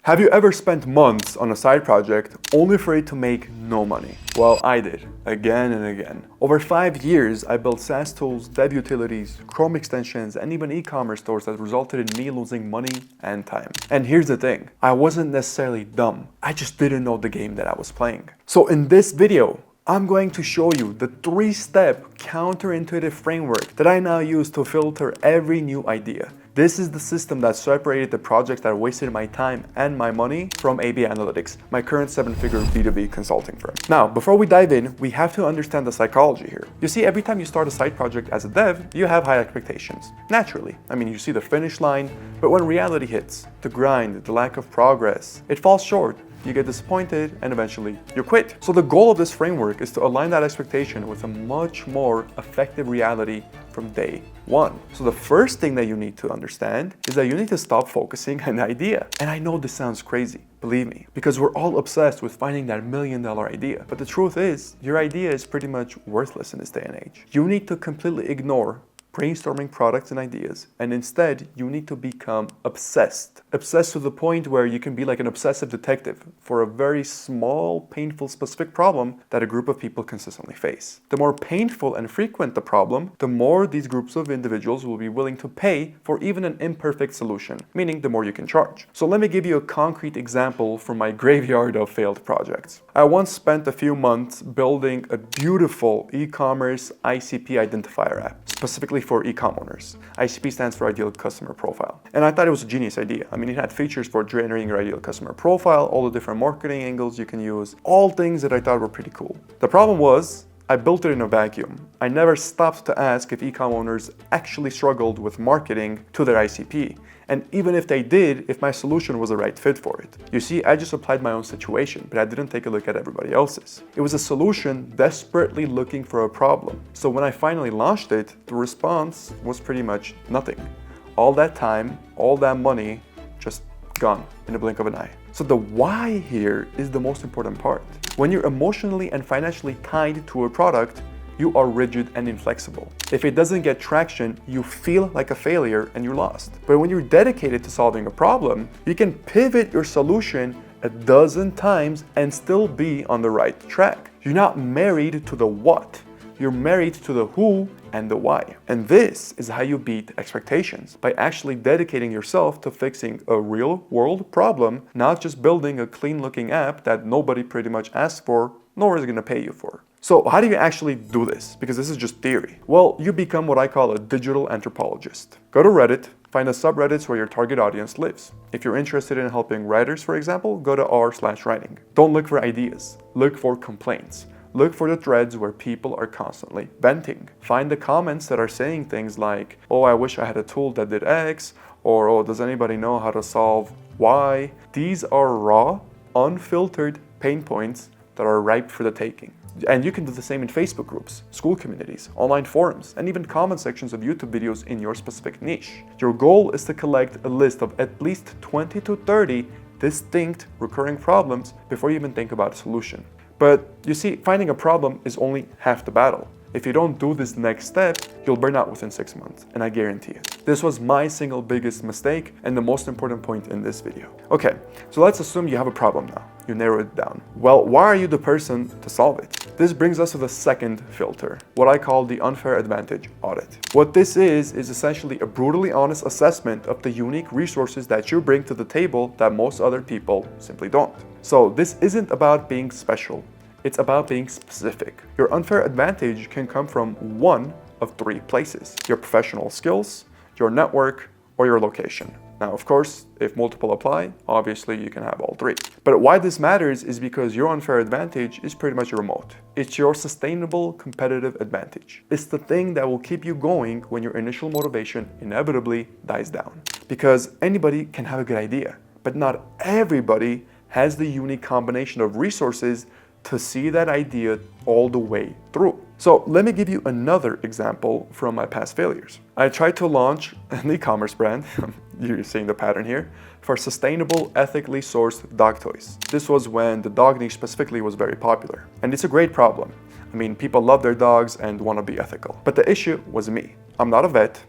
Have you ever spent months on a side project only for it to make no money? Well, I did, again and again. Over 5 years, I built SaaS tools, dev utilities, Chrome extensions, and even e-commerce stores that resulted in me losing money and time. And here's the thing, I wasn't necessarily dumb. I just didn't know the game that I was playing. So in this video, I'm going to show you the 3-step counterintuitive framework that I now use to filter every new idea. This is the system that separated the projects that wasted my time and my money from AB Analytics, my current 7-figure B2B consulting firm. Now, before we dive in, we have to understand the psychology here. You see, every time you start a side project as a dev, you have high expectations. Naturally. I mean, you see the finish line, but when reality hits, the grind, the lack of progress, it falls short. You get disappointed, and eventually you quit. So the goal of this framework is to align that expectation with a much more effective reality from day one. So the first thing that you need to understand is that you need to stop focusing on an idea. And I know this sounds crazy, believe me, because we're all obsessed with finding that $1 million idea. But the truth is, your idea is pretty much worthless in this day and age. You need to completely ignore brainstorming products and ideas, and instead you need to become obsessed to the point where you can be like an obsessive detective for a very small, painful, specific problem that a group of people consistently face. The more painful and frequent the problem, the more these groups of individuals will be willing to pay for even an imperfect solution, meaning the more you can charge. So let me give you a concrete example from my graveyard of failed projects. I once spent a few months building a beautiful e-commerce ICP identifier app, specifically for e-com owners. ICP stands for Ideal Customer Profile. And I thought it was a genius idea. I mean, it had features for generating your ideal customer profile, all the different marketing angles you can use, all things that I thought were pretty cool. The problem was, I built it in a vacuum. I never stopped to ask if e-com owners actually struggled with marketing to their ICP. And even if they did, if my solution was the right fit for it. You see, I just applied my own situation, but I didn't take a look at everybody else's. It was a solution desperately looking for a problem. So when I finally launched it, the response was pretty much nothing. All that time, all that money, just gone in a blink of an eye. So the why here is the most important part. When you're emotionally and financially tied to a product, you are rigid and inflexible. If it doesn't get traction, you feel like a failure and you're lost. But when you're dedicated to solving a problem, you can pivot your solution a dozen times and still be on the right track. You're not married to the what, you're married to the who and the why. And this is how you beat expectations, by actually dedicating yourself to fixing a real world problem, not just building a clean looking app that nobody pretty much asked for, nor is gonna pay you for. So how do you actually do this? Because this is just theory. Well, you become what I call a digital anthropologist. Go to Reddit, find the subreddits where your target audience lives. If you're interested in helping writers, for example, go to r/writing. Don't look for ideas, look for complaints. Look for the threads where people are constantly venting. Find the comments that are saying things like, oh, I wish I had a tool that did X, or oh, does anybody know how to solve Y? These are raw, unfiltered pain points that are ripe for the taking. And you can do the same in Facebook groups, school communities, online forums, and even comment sections of YouTube videos in your specific niche. Your goal is to collect a list of at least 20 to 30 distinct recurring problems before you even think about a solution. But you see, finding a problem is only half the battle. If you don't do this next step, you'll burn out within 6 months, and I guarantee it. This was my single biggest mistake and the most important point in this video. Okay, so let's assume you have a problem now. You narrow it down. Well, why are you the person to solve it? This brings us to the second filter, what I call the unfair advantage audit. What this is essentially a brutally honest assessment of the unique resources that you bring to the table that most other people simply don't. So this isn't about being special. It's about being specific. Your unfair advantage can come from one of 3 places: your professional skills, your network, or your location. Now, of course, if multiple apply, obviously you can have all 3. But why this matters is because your unfair advantage is pretty much your moat. It's your sustainable competitive advantage. It's the thing that will keep you going when your initial motivation inevitably dies down. Because anybody can have a good idea, but not everybody has the unique combination of resources to see that idea all the way through. So let me give you another example from my past failures. I tried to launch an e-commerce brand, you're seeing the pattern here, for sustainable, ethically sourced dog toys. This was when the dog niche specifically was very popular. And it's a great problem. I mean, people love their dogs and want to be ethical. But the issue was me. I'm not a vet.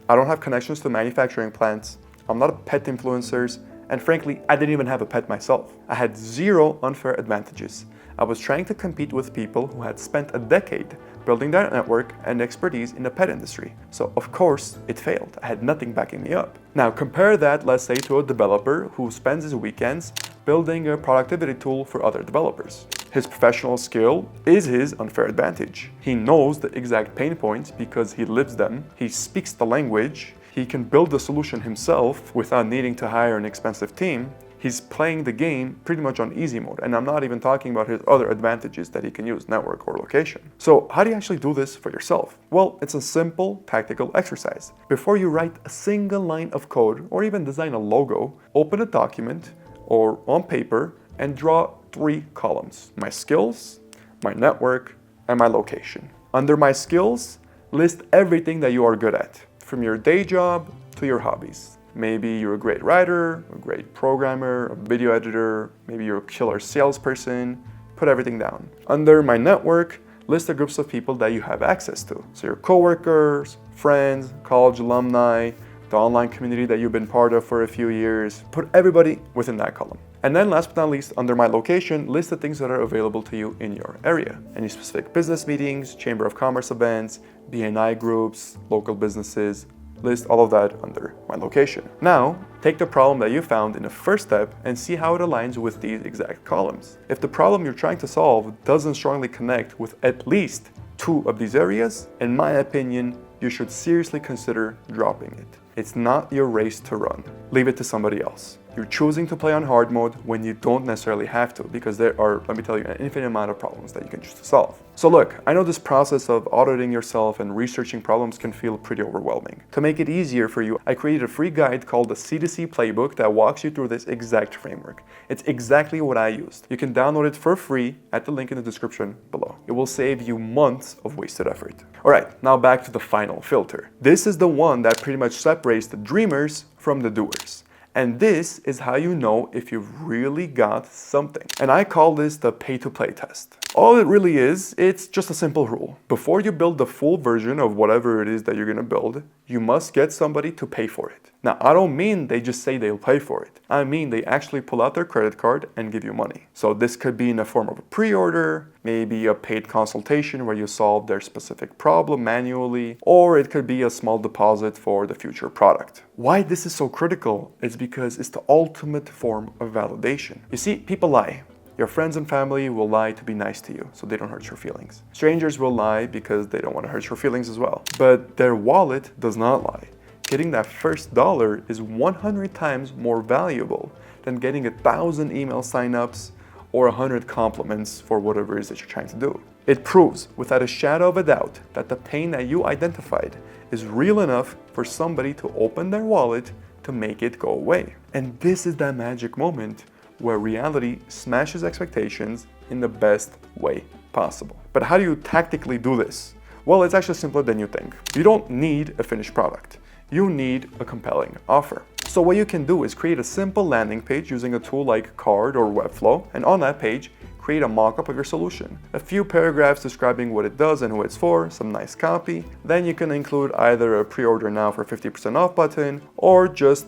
I don't have connections to manufacturing plants. I'm not a pet influencer. And frankly, I didn't even have a pet myself. I had zero unfair advantages. I was trying to compete with people who had spent a decade building their network and expertise in the pet industry. So of course, it failed. I had nothing backing me up. Now compare that, let's say, to a developer who spends his weekends building a productivity tool for other developers. His professional skill is his unfair advantage. He knows the exact pain points because he lives them. He speaks the language. He can build the solution himself without needing to hire an expensive team. He's playing the game pretty much on easy mode, and I'm not even talking about his other advantages that he can use, network or location. So how do you actually do this for yourself? Well, it's a simple tactical exercise. Before you write a single line of code or even design a logo, open a document or on paper and draw 3 columns: my skills, my network, and my location. Under my skills, list everything that you are good at, from your day job to your hobbies. Maybe you're a great writer, a great programmer, a video editor, maybe you're a killer salesperson. Put everything down. Under my network, list the groups of people that you have access to. So your coworkers, friends, college alumni, the online community that you've been part of for a few years. Put everybody within that column. And then last but not least, under my location, list the things that are available to you in your area. Any specific business meetings, Chamber of Commerce events, BNI groups, local businesses. List all of that under my location. Now, take the problem that you found in the first step and see how it aligns with these exact columns. If the problem you're trying to solve doesn't strongly connect with at least 2 of these areas, in my opinion, you should seriously consider dropping it. It's not your race to run. Leave it to somebody else. You're choosing to play on hard mode when you don't necessarily have to, because there are, let me tell you, an infinite amount of problems that you can choose to solve. So look, I know this process of auditing yourself and researching problems can feel pretty overwhelming. To make it easier for you, I created a free guide called the C2C Playbook that walks you through this exact framework. It's exactly what I used. You can download it for free at the link in the description below. It will save you months of wasted effort. All right, now back to the final filter. This is the one that pretty much separates the dreamers from the doers. And this is how you know if you've really got something. And I call this the pay-to-play test. All it really is, it's just a simple rule. Before you build the full version of whatever it is that you're gonna build, you must get somebody to pay for it. Now, I don't mean they just say they'll pay for it. I mean they actually pull out their credit card and give you money. So this could be in the form of a pre-order, maybe a paid consultation where you solve their specific problem manually, or it could be a small deposit for the future product. Why this is so critical is because it's the ultimate form of validation. You see, people lie. Your friends and family will lie to be nice to you, so they don't hurt your feelings. Strangers will lie because they don't want to hurt your feelings as well. But their wallet does not lie. Getting that first dollar is 100 times more valuable than getting 1,000 email signups or 100 compliments for whatever it is that you're trying to do. It proves without a shadow of a doubt that the pain that you identified is real enough for somebody to open their wallet to make it go away. And this is that magic moment where reality smashes expectations in the best way possible. But how do you tactically do this? Well, it's actually simpler than you think. You don't need a finished product. You need a compelling offer. So what you can do is create a simple landing page using a tool like Card or Webflow, and on that page, create a mock-up of your solution. A few paragraphs describing what it does and who it's for, some nice copy. Then you can include either a pre-order now for 50% off button, or just,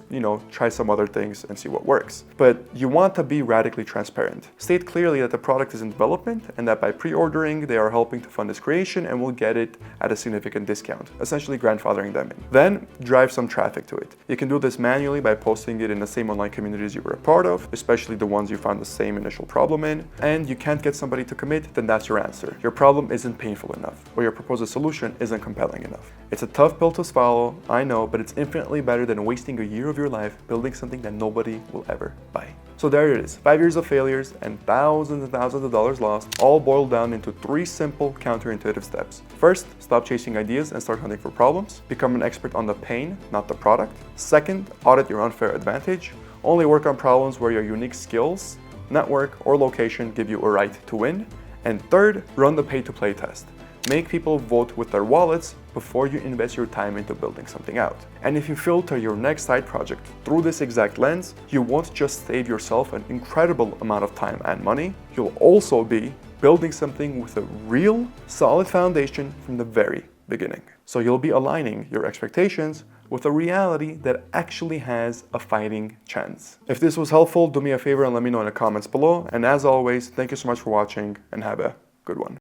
try some other things and see what works. But you want to be radically transparent. State clearly that the product is in development and that by pre-ordering, they are helping to fund its creation and will get it at a significant discount, essentially grandfathering them in. Then drive some traffic to it. You can do this manually by posting it in the same online communities you were a part of, especially the ones you found the same initial problem in, and you can't get somebody to commit, then that's your answer. Your problem isn't painful enough, or your proposed solution isn't compelling enough. It's a tough pill to swallow, I know, but it's infinitely better than wasting a year of your life building something that nobody will ever buy. So there it is, 5 years of failures and thousands of dollars lost, all boiled down into 3 simple counterintuitive steps. First, stop chasing ideas and start hunting for problems. Become an expert on the pain, not the product. Second, audit your unfair advantage. Only work on problems where your unique skills, network, or location give you a right to win. And third, run the pay-to-play test. Make people vote with their wallets before you invest your time into building something out. And if you filter your next side project through this exact lens, you won't just save yourself an incredible amount of time and money, you'll also be building something with a real, solid foundation from the very beginning. So you'll be aligning your expectations with a reality that actually has a fighting chance. If this was helpful, do me a favor and let me know in the comments below. And as always, thank you so much for watching and have a good one.